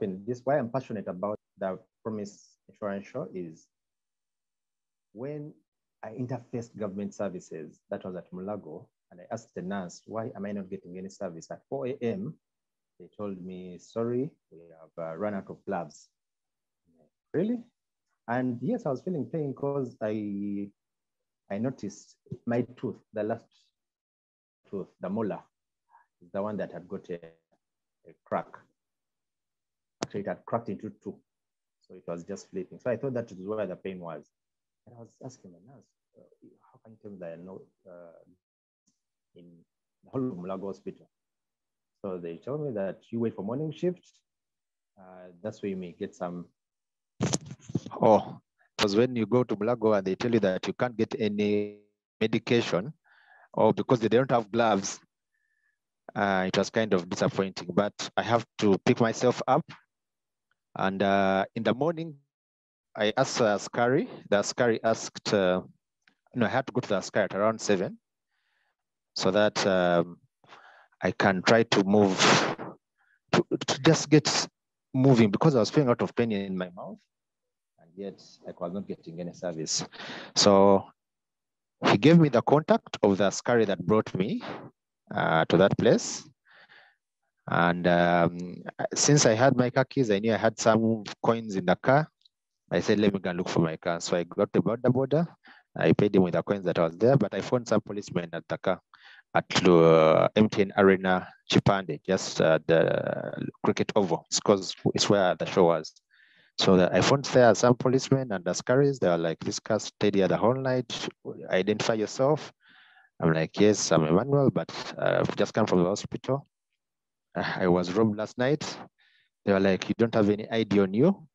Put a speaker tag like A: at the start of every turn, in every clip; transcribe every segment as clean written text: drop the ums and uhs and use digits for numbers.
A: happened, this why I'm passionate about the Promise Insurance Show is when I interfaced government services, that was at Mulago, and I asked the nurse, why am I not getting any service? At 4 a.m., they told me, sorry, we have run out of gloves. Really? And yes, I was feeling pain because I noticed my tooth, the last tooth, the molar, is the one that had got a crack. Actually, it had cracked into two. So it was just flipping. So I thought that was where the pain was. And I was asking the nurse, how can you tell me that I know in the whole of Mulago Hospital? So they told me that you wait for morning shift. That's where you may get some.
B: Oh, because when you go to Mulago and they tell you that you can't get any medication, or because they don't have gloves, it was kind of disappointing. But I have to pick myself up. And in the morning, I asked Askari. The Askari asked, I had to go to the Askari at around 7 so that I can try to move, to just get moving, because I was feeling a lot of pain in my mouth, and yet I was not getting any service. So he gave me the contact of the Askari that brought me to that place. And since I had my car keys, I knew I had some coins in the car. I said, let me go and look for my car. So I got about the border. I paid him with the coins that was there, but I found some policemen at the car at MTN Arena, Chipande, just the cricket oval. It's where the show was. So I found there some policemen and askaris. They were like, this car stayed here the whole night. Identify yourself. I'm like, yes, I'm Emmanuel, but I've just come from the hospital. I was robbed last night. They were like, you don't have any ID on you.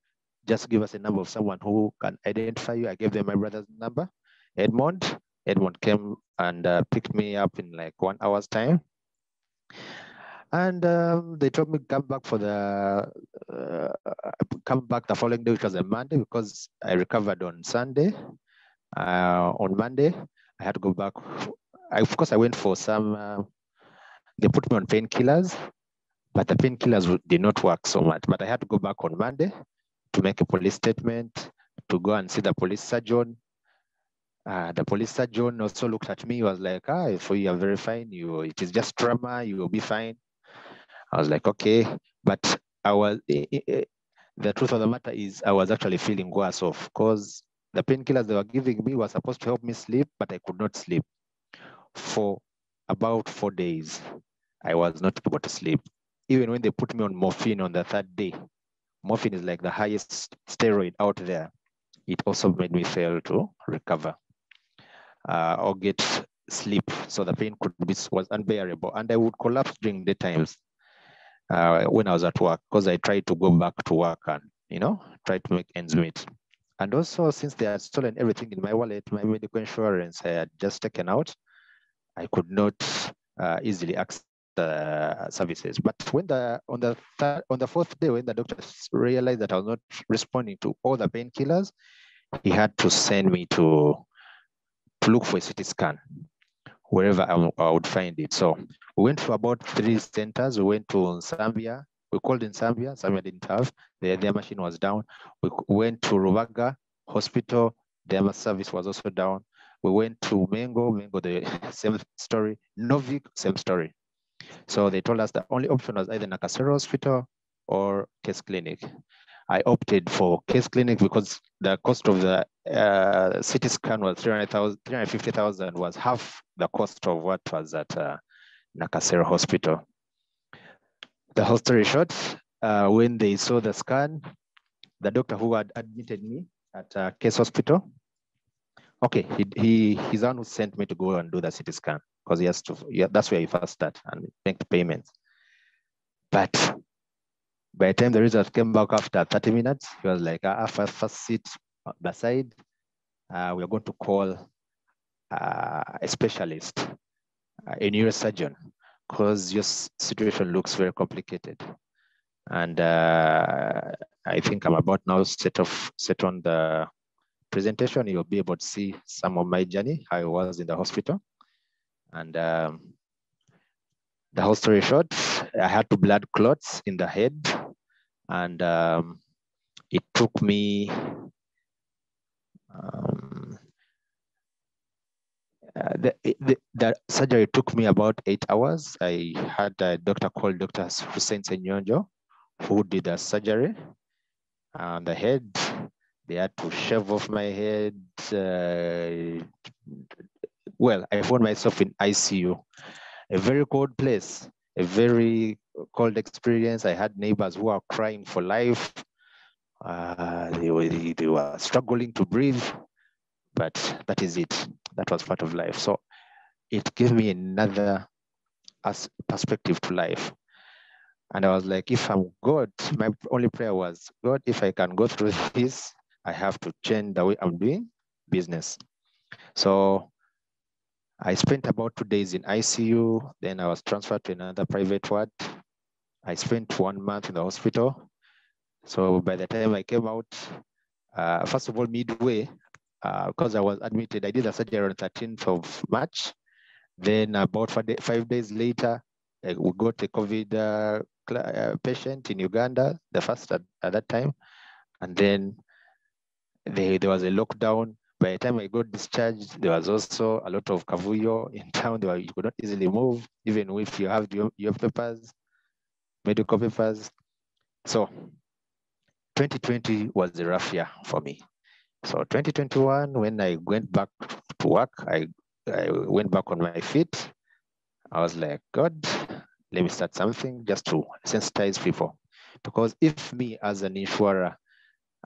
B: Just give us a number of someone who can identify you. I gave them my brother's number, Edmond. Edmond came and picked me up in like 1 hour's time. And they told me come back for come back the following day, which was a Monday, because I recovered on Sunday. On Monday, I had to go back. Of course, I went for some, they put me on painkillers, but the painkillers did not work so much. But I had to go back on Monday to make a police statement, to go and see the police surgeon. The police surgeon also looked at me. He was like, if you are very fine, it is just trauma, you will be fine. I was like, okay. But the truth of the matter is I was actually feeling worse off, because the painkillers they were giving me were supposed to help me sleep, but I could not sleep. For about 4 days, I was not able to sleep. Even when they put me on morphine on the third day, morphine is like the highest steroid out there. It also made me fail to recover or get sleep. So the pain was unbearable. And I would collapse during daytimes when I was at work, because I tried to go back to work and, try to make ends meet. And also, since they had stolen everything in my wallet, my medical insurance I had just taken out, I could not easily access the services. But when on the fourth day, when the doctor realized that I was not responding to all the painkillers, he had to send me to look for a CT scan wherever I would find it. So we went to about 3 centers. We went to Zambia. We called in Zambia. Zambia didn't have. Their machine was down. We went to Rubaga Hospital. Their service was also down. We went to Mengo, the same story. Novik, same story. So they told us the only option was either Nakasero Hospital or Case Clinic. I opted for Case Clinic because the cost of the CT scan was 350,000, was half the cost of what was at Nakasero Hospital. The whole story short, when they saw the scan, the doctor who had admitted me at Case Hospital, okay, he's the one who sent me to go and do the CT scan, because he has to. That's where he first start and make the payments. But by the time the result came back after 30 minutes, he was like, first sit on the side. We are going to call a specialist, a neurosurgeon, because your situation looks very complicated. And I think I'm about now set on the presentation. You'll be able to see some of my journey, how I was in the hospital. And the whole story short, I had 2 blood clots in the head. And it took me the surgery took me about 8 hours. I had a doctor called Dr. Hussein Senyonjo, who did a surgery on the head. They had to shave off my head. Well, I found myself in ICU, a very cold place, a very cold experience. I had neighbors who were crying for life. They were struggling to breathe, but that is it. That was part of life. So it gave me another perspective to life. And I was like, if I'm God, my only prayer was, God, if I can go through this, I have to change the way I'm doing business. So I spent about 2 days in ICU. Then I was transferred to another private ward. I spent 1 month in the hospital. So by the time I came out, first of all, midway, because I was admitted, I did a surgery on 13th of March. Then about 5 days later, we got a COVID patient in Uganda, the first at that time. And then there was a lockdown. By the time I got discharged, there was also a lot of kavuyo in town. You could not easily move, even if you have your papers, medical papers. So 2020 was a rough year for me. So 2021, when I went back to work, I went back on my feet. I was like, God, let me start something just to sensitize people. Because if me as an insurer,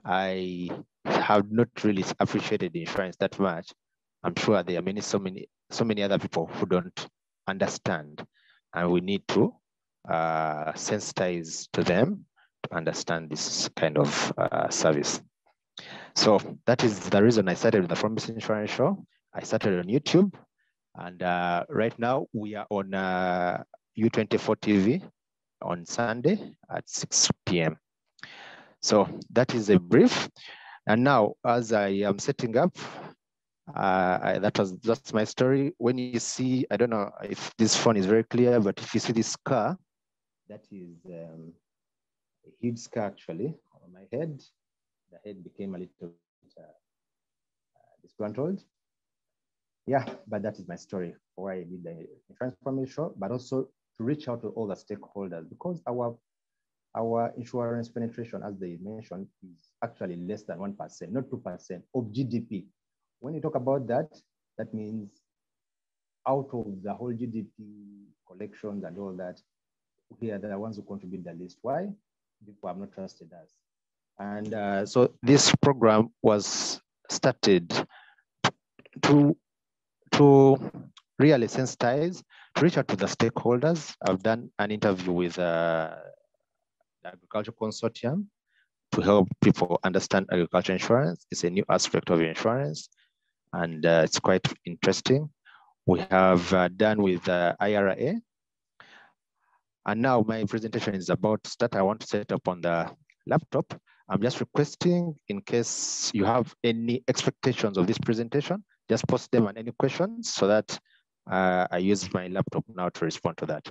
B: I have not really appreciated insurance that much, I'm sure there are so many other people who don't understand, and we need to sensitize to them to understand this kind of service. So that is the reason I started with the Promise Insurance Show. I started on YouTube, and right now we are on U24 TV on Sunday at 6 p.m. So that is a brief. And now, as I am setting up, that's my story. When you see, I don't know if this phone is very clear, but if you see this scar, that is a huge scar actually on my head. The head became a little bit disgruntled. Yeah, but that is my story for why I did the insurance promise show, but also to reach out to all the stakeholders, because our insurance penetration, as they mentioned, is actually less than 1%, not 2% of GDP. When you talk about that, that means out of the whole GDP collections and all that, we are the ones who contribute the least. Why? People have not trusted us. And so this program was started to really sensitize, to reach out to the stakeholders. I've done an interview with the Agriculture Consortium to help people understand agriculture insurance. It's a new aspect of insurance, and it's quite interesting. We have done with IRA. And now my presentation is about to start. I want to set up on the laptop. I'm just requesting, in case you have any expectations of this presentation, just post them and any questions so that I use my laptop now to respond to that.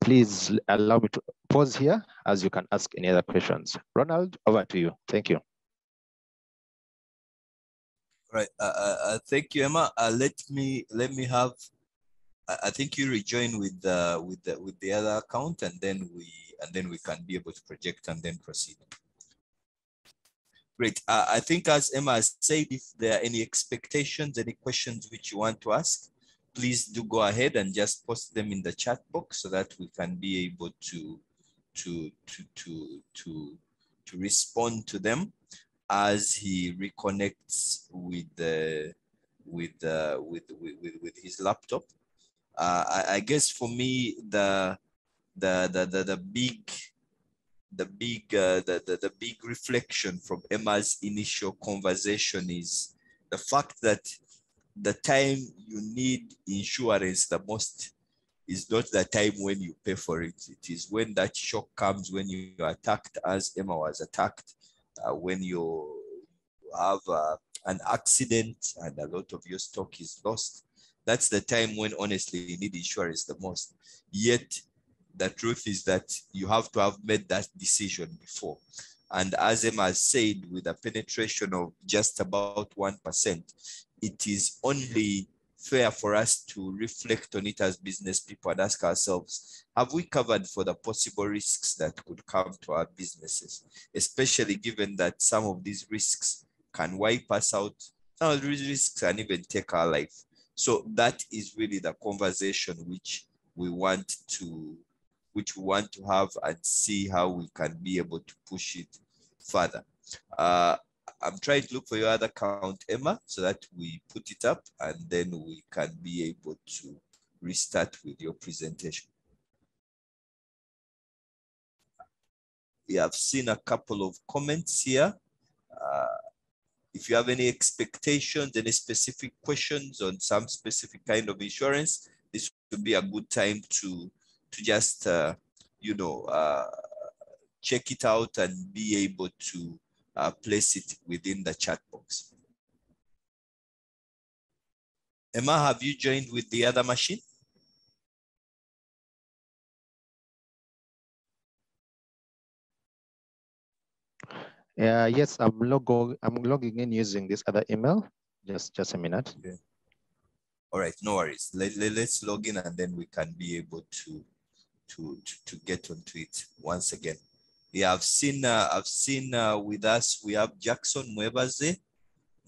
B: Please allow me to pause here as you can ask any other questions. Ronald, over to you. Thank you.
C: Right. Thank you, Emma. Let me have. I think you rejoin with the other account, and then we can be able to project and then proceed. Great. I think, as Emma has said, if there are any expectations, any questions which you want to ask, please do go ahead and just post them in the chat box so that we can be able to respond to them as he reconnects with his laptop. I guess for me the big reflection from Emma's initial conversation is the fact that the time you need insurance the most is not the time when you pay for it. It is when that shock comes, when you are attacked, as Emma was attacked, when you have an accident and a lot of your stock is lost. That's the time when honestly you need insurance the most. Yet the truth is that you have to have made that decision before. And as Emma has said, with a penetration of just about 1%, it is only fair for us to reflect on it as business people and ask ourselves, have we covered for the possible risks that could come to our businesses, especially given that some of these risks can wipe us out, some of these risks can even take our life. So that is really the conversation which we want to have and see how we can be able to push it further. I'm trying to look for your other account, Emma, so that we put it up and then we can be able to restart with your presentation. We have seen a couple of comments here. If you have any expectations, any specific questions on some specific kind of insurance, this would be a good time to just, check it out and be able to place it within the chat box. Emma, have you joined with the other machine?
B: Yes, I'm logging in using this other email. Just a minute.
C: Okay. All right, no worries. Let's log in and then we can be able to get onto it once again. Yeah, I've seen with us, we have Jackson Mwebaze.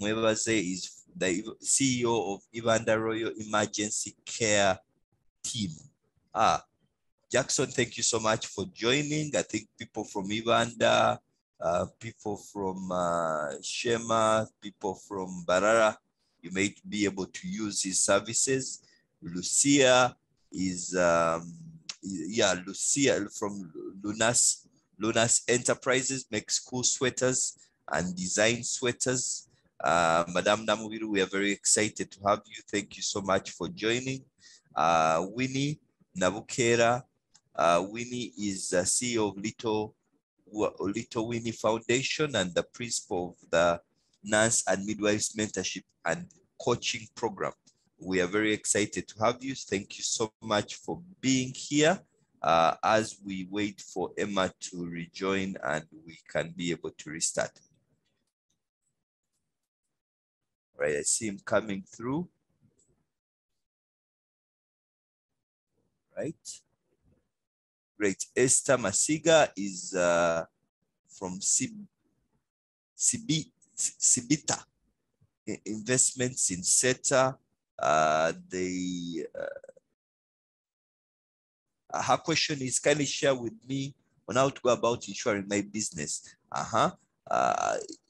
C: Mwebaze is the CEO of Uganda Royal Emergency Care Team. Jackson, thank you so much for joining. I think people from Uganda, people from Shema, people from Barara, you may be able to use his services. Lucia is, Lucia from Lunas Enterprises makes cool sweaters and design sweaters. Madam Namubiru, we are very excited to have you. Thank you so much for joining. Winnie Nabukera. Winnie is the CEO of Little Winnie Foundation and the principal of the Nurse and Midwives Mentorship and Coaching Program. We are very excited to have you. Thank you so much for being here as we wait for Emma to rejoin and we can be able to restart. All right, I see him coming through. Right. Great. Esther Masiga is from Sibita Investments in SETA. Her question is, kindly share with me on how to go about insuring my business.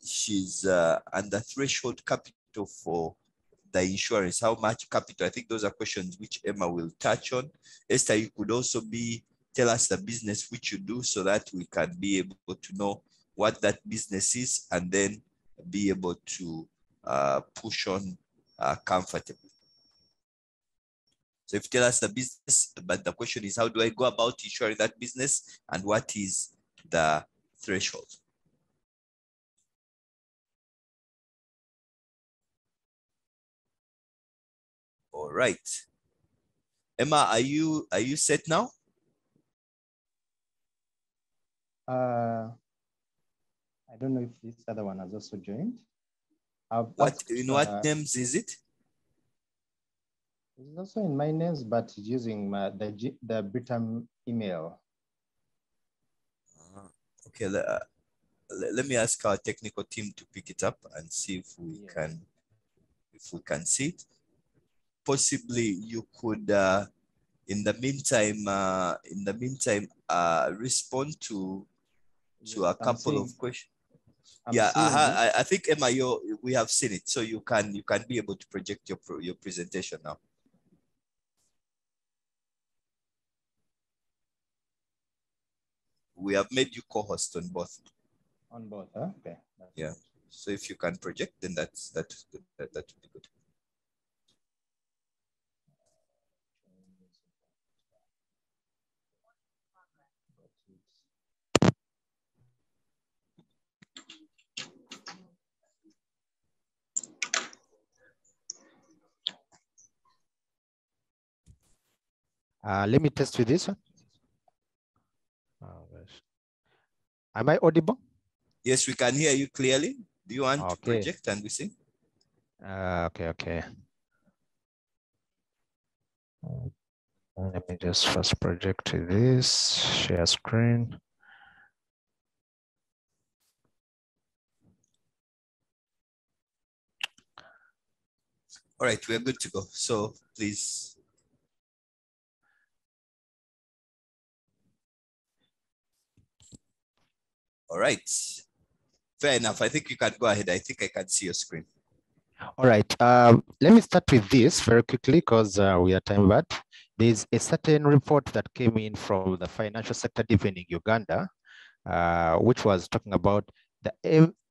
C: She's under threshold capital for the insurance. How much capital? I think those are questions which Emma will touch on. Esther, you could also tell us the business which you do so that we can be able to know what that business is and then be able to push on comfortably. So if you tell us the business, but the question is, how do I go about insuring that business and what is the threshold? All right. Emma, are you set now?
A: I don't know if this other one has also joined.
C: What names is it?
A: It's also in my names, but using the Britain email.
C: Okay, let me ask our technical team to pick it up and see if we can see it. Possibly you could, in the meantime, respond to a couple of questions. I think Emma, we have seen it, so you can be able to project your presentation now. We have made you co-host on both.
A: On both, huh? Okay.
C: Yeah. So if you can project, then that would be good.
B: Let me test with this one. Am I audible?
C: Yes, we can hear you clearly. Do you want to
B: Okay.
C: project and we see?
B: Okay. Let me just first project this, share screen.
C: All right, we're good to go. So please. All right. Fair enough. I think you can go ahead. I think I can see your screen.
B: All right. Let me start with this very quickly because we are time bad. There's a certain report that came in from the financial sector deepening Uganda, which was talking about the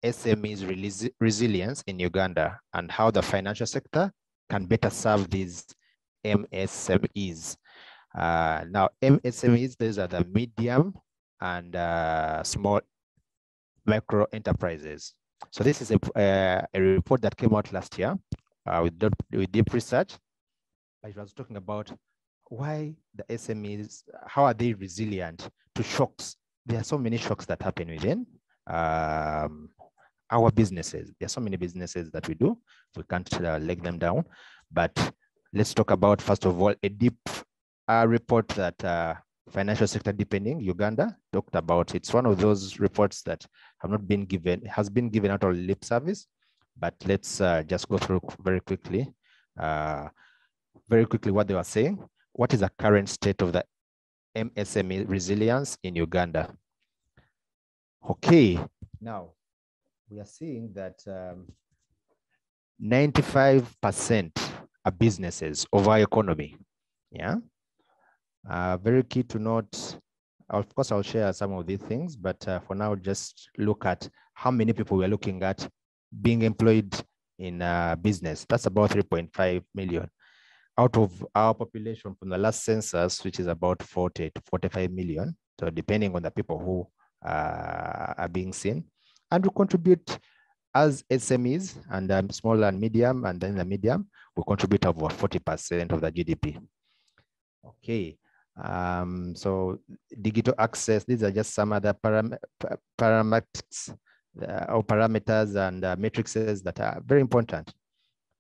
B: MSMEs resilience in Uganda and how the financial sector can better serve these MSMEs. Now, MSMEs, these are the medium and small micro enterprises. So this is a report that came out last year with deep research. It was talking about why the SMEs, how are they resilient to shocks? There are so many shocks that happen within our businesses. There are so many businesses that we do. We can't leg them down. But let's talk about, first of all, a deep report that financial sector deepening Uganda talked about. It's one of those reports that have not been given, has been given out of lip service, but let's just go through very quickly what they were saying. What is the current state of the MSME resilience in Uganda? Okay, now we are seeing that 95% are businesses of our economy. Yeah. Very key to note, of course, I'll share some of these things, but for now, just look at how many people we're looking at being employed in business. That's about 3.5 million. Out of our population from the last census, which is about 40 to 45 million. So depending on the people who are being seen. And we contribute as SMEs and small and medium, and then the medium, we contribute over 40% of the GDP. Okay. So digital access, these are just some other parameters and matrices that are very important.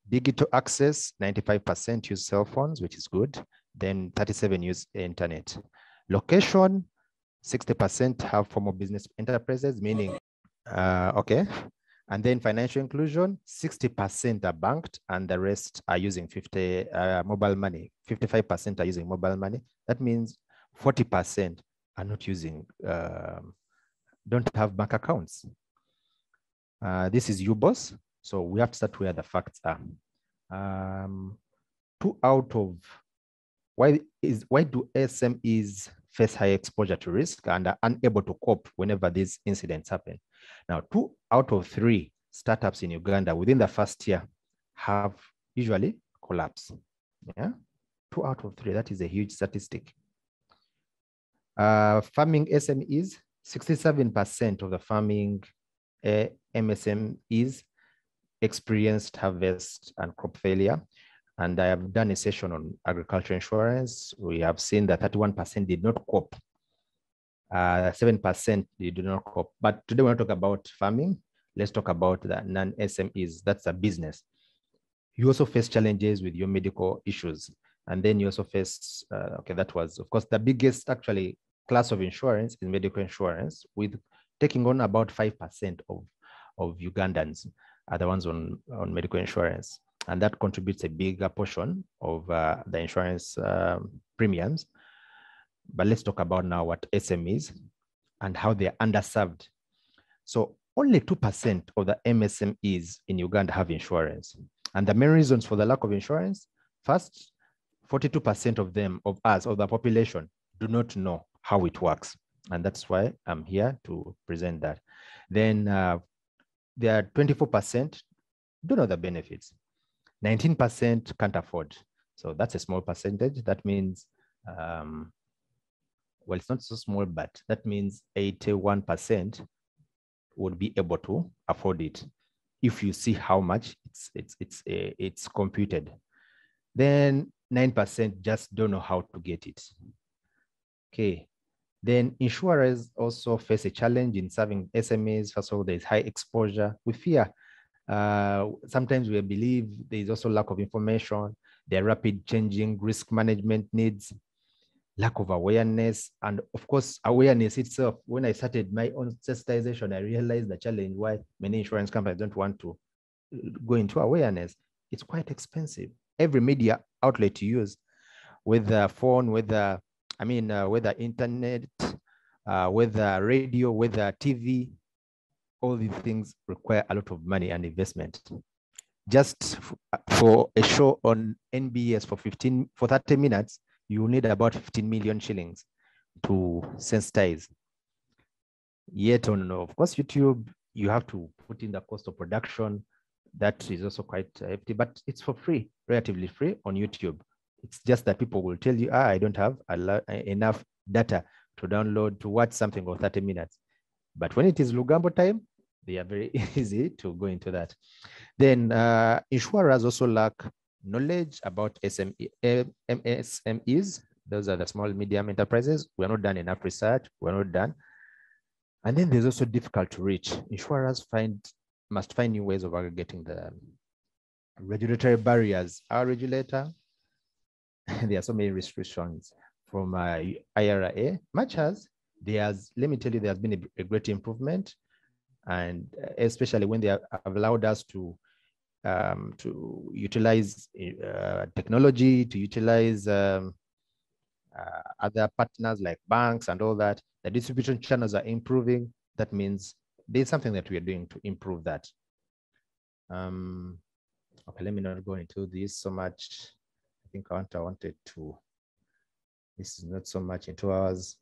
B: Digital access, 95% use cell phones, which is good. Then 37% use internet. Location, 60% have formal business enterprises, meaning, okay. And then financial inclusion, 60% are banked and the rest are using mobile money. 55% are using mobile money. That means 40% are not using, don't have bank accounts. This is UBOS. So we have to start where the facts are. 2 out of, why do SMEs face high exposure to risk and are unable to cope whenever these incidents happen? Now, 2 out of 3 startups in Uganda within the first year have usually collapsed. Yeah, 2 out of 3, that is a huge statistic. Farming SMEs, 67% of the farming MSMEs experienced harvest and crop failure. And I have done a session on agriculture insurance. We have seen that 31% did not cope. 7% did not cope. But today we want to talk about farming. Let's talk about the non-SMEs. That's a business. You also face challenges with your medical issues. And then you also face, okay, that was, of course, the biggest actually class of insurance is medical insurance, with taking on about 5% of Ugandans are the ones on medical insurance. And that contributes a bigger portion of the insurance premiums. But let's talk about now what SMEs and how they're underserved. So only 2% of the MSMEs in Uganda have insurance. And the main reasons for the lack of insurance, first, 42% of them, of us, of the population, do not know how it works. And that's why I'm here to present that. Then there are 24% don't know the benefits. 19% can't afford. So that's a small percentage. That means, well, it's not so small, but that means 81% would be able to afford it if you see how much it's computed. Then 9% just don't know how to get it. Okay.
A: Then insurers also face a challenge in serving SMEs. First of all, there's high exposure. We fear. Sometimes we believe there is also lack of information. There are rapid changing risk management needs, lack of awareness, and of course, awareness itself. When I started my own sensitization, I realized the challenge why many insurance companies don't want to go into awareness. It's quite expensive. Every media outlet you use, whether phone, whether internet, whether radio, whether TV, all these things require a lot of money and investment. Just for a show on NBS for 30 minutes, you need about 15 million shillings to sensitize. Yet on, of course, YouTube, you have to put in the cost of production. That is also quite hefty, but it's for free, relatively free on YouTube. It's just that people will tell you, I don't have enough data to download to watch something for 30 minutes. But when it is Lugambo time, they are very easy to go into that. Then insurers also lack knowledge about MSMEs. Those are the small, medium enterprises. We're not done enough research. We're not done. And then there's also difficult to reach. Insurers must find new ways of aggregating the regulatory barriers. Our regulator, there are so many restrictions from IRA, much as let me tell you, there has been a great improvement, and especially when they have allowed us to utilize technology, to utilize other partners like banks and all that. The distribution channels are improving. That means there's something that we are doing to improve that. Okay, let me not go into this so much. I think I wanted to, this is not so much into ours.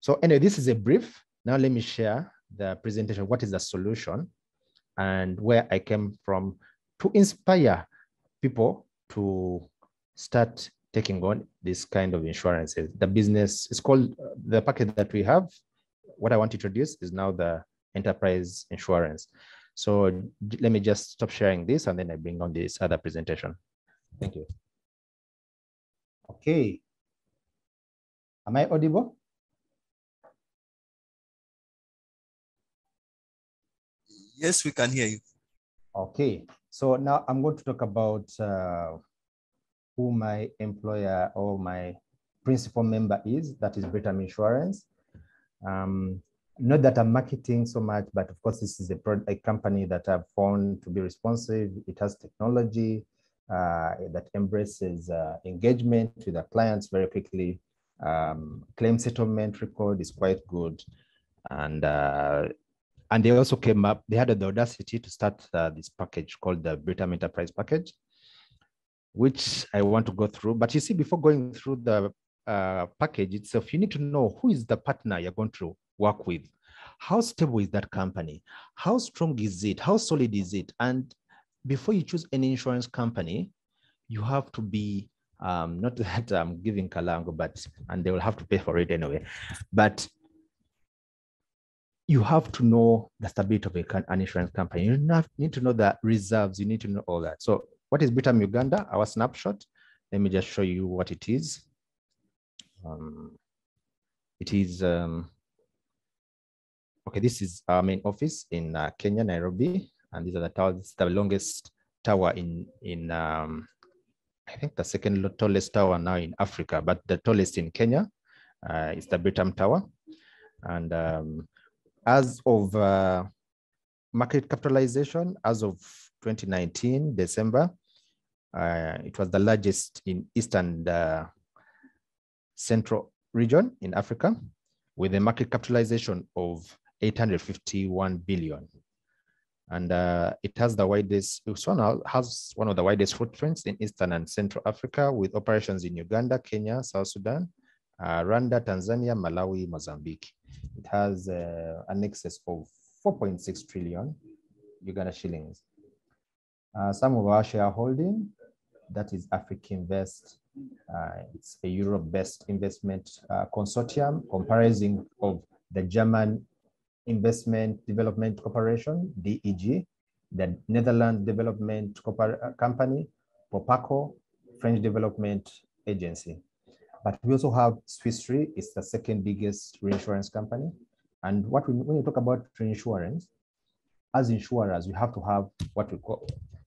A: So anyway, this is a brief. Now let me share the presentation. What is the solution and where I came from to inspire people to start taking on this kind of insurances. The business is called, the package that we have, what I want to introduce is now the enterprise insurance. So let me just stop sharing this and then I bring on this other presentation. Thank you. Okay. Am I audible?
C: Yes, we can hear you.
A: Okay. So now I'm going to talk about who my employer or my principal member is, that is Britam Insurance. Not that I'm marketing so much, but of course, this is a company that I've found to be responsive. It has technology that embraces engagement with the clients very quickly. Claim settlement record is quite good. And they also came up, they had the audacity to start this package called the Britam Enterprise Package, which I want to go through. But you see, before going through the package itself, you need to know who is the partner you're going to work with. How stable is that company? How strong is it? How solid is it? And before you choose any insurance company, you have to be, not that I'm giving Kalango, and they will have to pay for it anyway, but you have to know the stability of an insurance company. You need to know the reserves. You need to know all that. So what is Britam Uganda? Our snapshot. Let me just show you what it is. It is, okay, this is our main office in Kenya, Nairobi. And these are the towers, the longest tower in I think the second tallest tower now in Africa, but the tallest in Kenya is the Britam Tower. And as of market capitalization, as of 2019, December, it was the largest in Eastern Central region in Africa, with a market capitalization of 851 billion. And it has the widest, has one of the widest footprints in Eastern and Central Africa, with operations in Uganda, Kenya, South Sudan, Rwanda, Tanzania, Malawi, Mozambique. It has an excess of 4.6 trillion Uganda shillings. Some of our shareholding, that is Africa Invest. It's a Europe-based investment consortium comprising of the German Investment Development Corporation, DEG, the Netherlands Development Company, Propaco, French Development Agency. But we also have Swiss Re, it's the second biggest reinsurance company. And when you talk about reinsurance, as insurers, we have to have what we call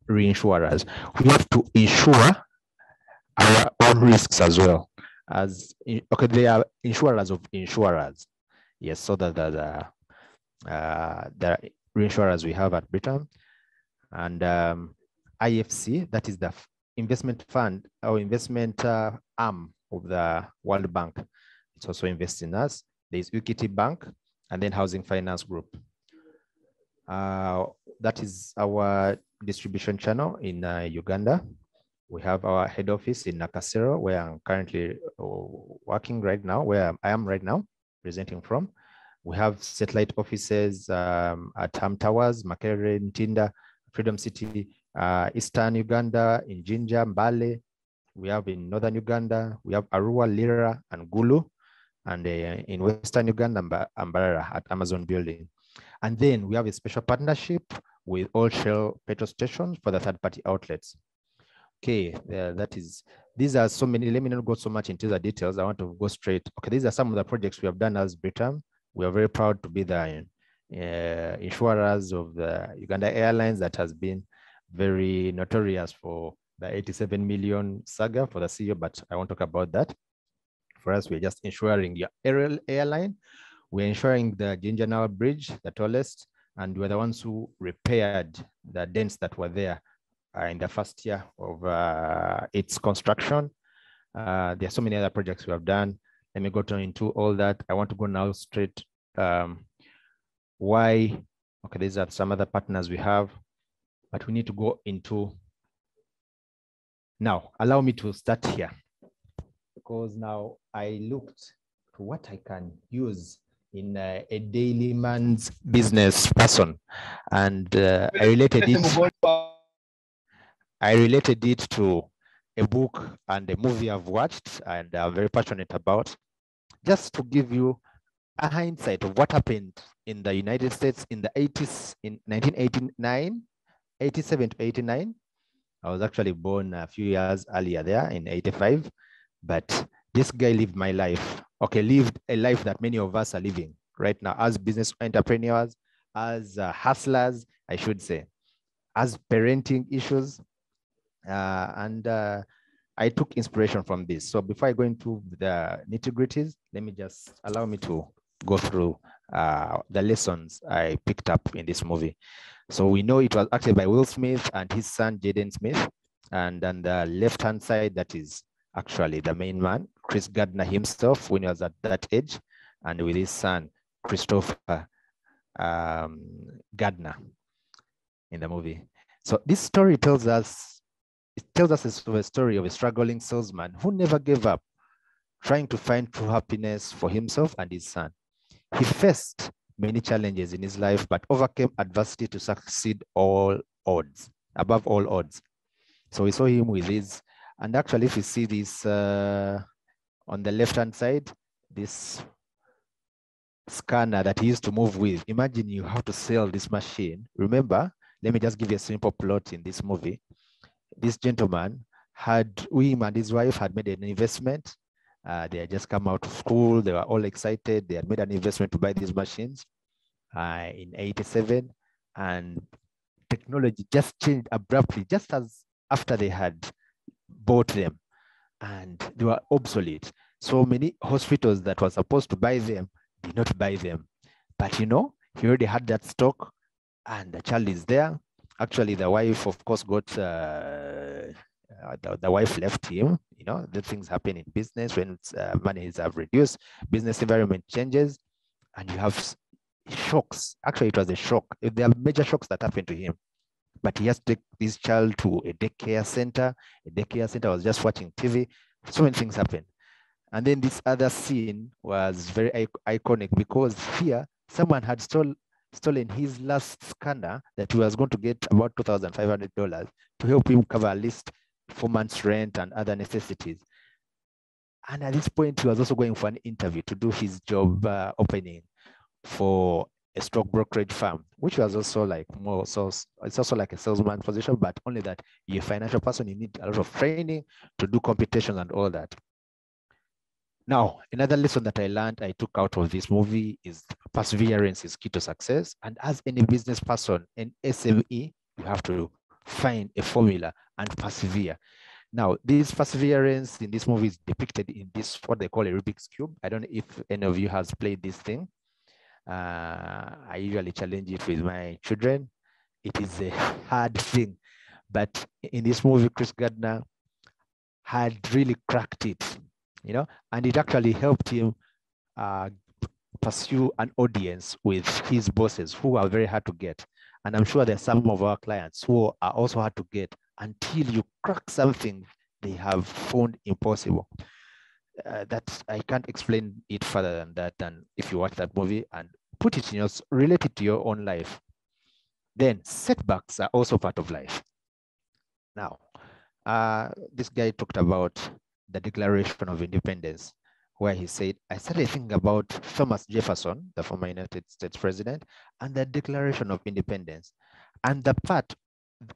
A: reinsurers. We have to insure our own risks as well. Okay, they are insurers of insurers. Yes, so that the reinsurers we have at Britain. And IFC, that is the investment fund or investment arm of the World Bank. It's also investing in us. There's Equity Bank and then Housing Finance Group. That is our distribution channel in Uganda. We have our head office in Nakasero, where I'm currently working right now, where I am right now, presenting from. We have satellite offices at Ham Towers, Makerere, Ntinda, Freedom City, Eastern Uganda, in Jinja, Mbale. We have in Northern Uganda, we have Arua, Lira, and Gulu. And in Western Uganda, Mbarara at Amazon Building. And then we have a special partnership with all Shell petrol stations for the third-party outlets. Okay, these are so many. Let me not go so much into the details. I want to go straight. Okay, these are some of the projects we have done as Britam. We are very proud to be the insurers of the Uganda Airlines that has been very notorious for the 87 million saga for the CEO, but I won't talk about that. For us, we're just insuring your aerial airline. We're insuring the Jinjanal Bridge, the tallest, and we're the ones who repaired the dents that were there in the first year of its construction. There are so many other projects we have done. Let me go into all that. I want to go now straight. Why? Okay, these are some other partners we have, but we need to go into. Now, allow me to start here, because now I looked to what I can use in a daily man's business person, and I related it to a book and a movie I've watched and I'm very passionate about, just to give you a hindsight of what happened in the United States in the 80s, in 1989, 87 to 89. I was actually born a few years earlier there in 85, but this guy lived my life. Okay, lived a life that many of us are living right now as business entrepreneurs, as hustlers, I should say, as parenting issues. I took inspiration from this. So before I go into the nitty-gritties, let me just allow me to go through the lessons I picked up in this movie. So we know it was acted by Will Smith and his son, Jaden Smith. And on the left-hand side, that is actually the main man, Chris Gardner himself, when he was at that age, and with his son, Christopher Gardner in the movie. So this story tells us a story of a struggling salesman who never gave up, trying to find true happiness for himself and his son. He faced many challenges in his life, but overcame adversity to succeed above all odds. So we saw him with this, and actually if you see this on the left-hand side, this scanner that he used to move with, imagine you have to sell this machine. Remember, let me just give you a simple plot in this movie. This gentleman him and his wife had made an investment. They had just come out of school. They were all excited. They had made an investment to buy these machines in 87. And technology just changed abruptly, just as after they had bought them. And they were obsolete. So many hospitals that were supposed to buy them did not buy them. But he already had that stock, and the child is there. Actually, the wife, of course, got the wife left him. The things happen in business when monies have reduced, business environment changes, and you have shocks. Actually, it was a shock. There are major shocks that happened to him, but he has to take this child to a daycare center. A daycare center was just watching TV. So many things happened. And then this other scene was very iconic, because here someone had stolen his last scanner that he was going to get about $2,500 to help him cover at least 4 months rent and other necessities. And at this point, he was also going for an interview to do his job opening for a stock brokerage firm, which was also like it's also like a salesman position, but only that you're a financial person, you need a lot of training to do computations and all that.
B: Now, another lesson that I learned, I took out of this movie is perseverance is key to success. And as any business person, an SME, you have to find a formula and persevere. Now, this perseverance in this movie is depicted in this, what they call a Rubik's Cube. I don't know if any of you has played this thing. I usually challenge it with my children. It is a hard thing, but in this movie, Chris Gardner had really cracked it, you know, and it actually helped him pursue an audience with his bosses who are very hard to get. And I'm sure there's some of our clients who are also hard to get until you crack something they have found impossible. That I can't explain it further than that. And if you watch that movie and put it in your, relate it to your own life, then setbacks are also part of life. Now, this guy talked about the Declaration of Independence, where he said, I started thinking about Thomas Jefferson, the former United States president, and the Declaration of Independence, and the part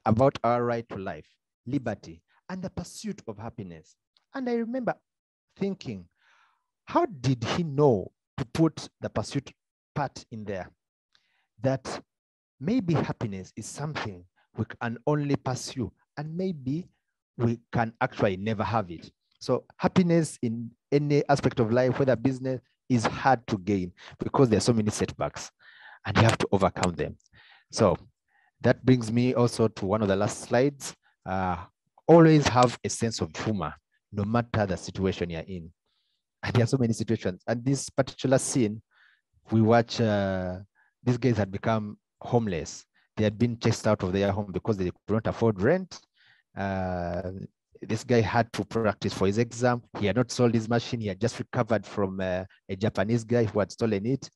B: about our right to life, liberty, and the pursuit of happiness. And I remember thinking, how did he know to put the pursuit part in there? That maybe happiness is something we can only pursue, and maybe we can actually never have it. So happiness in any aspect of life, whether business, is hard to gain because there are so many setbacks and you have to overcome them. So that brings me also to one of the last slides. Always have a sense of humor, no matter the situation you're in. And there are so many situations. And this particular scene, we watch, these guys had become homeless. They had been chased out of their home because they could not afford rent. This guy had to practice for his exam. He had not sold his machine. He had just recovered from a Japanese guy who had stolen it.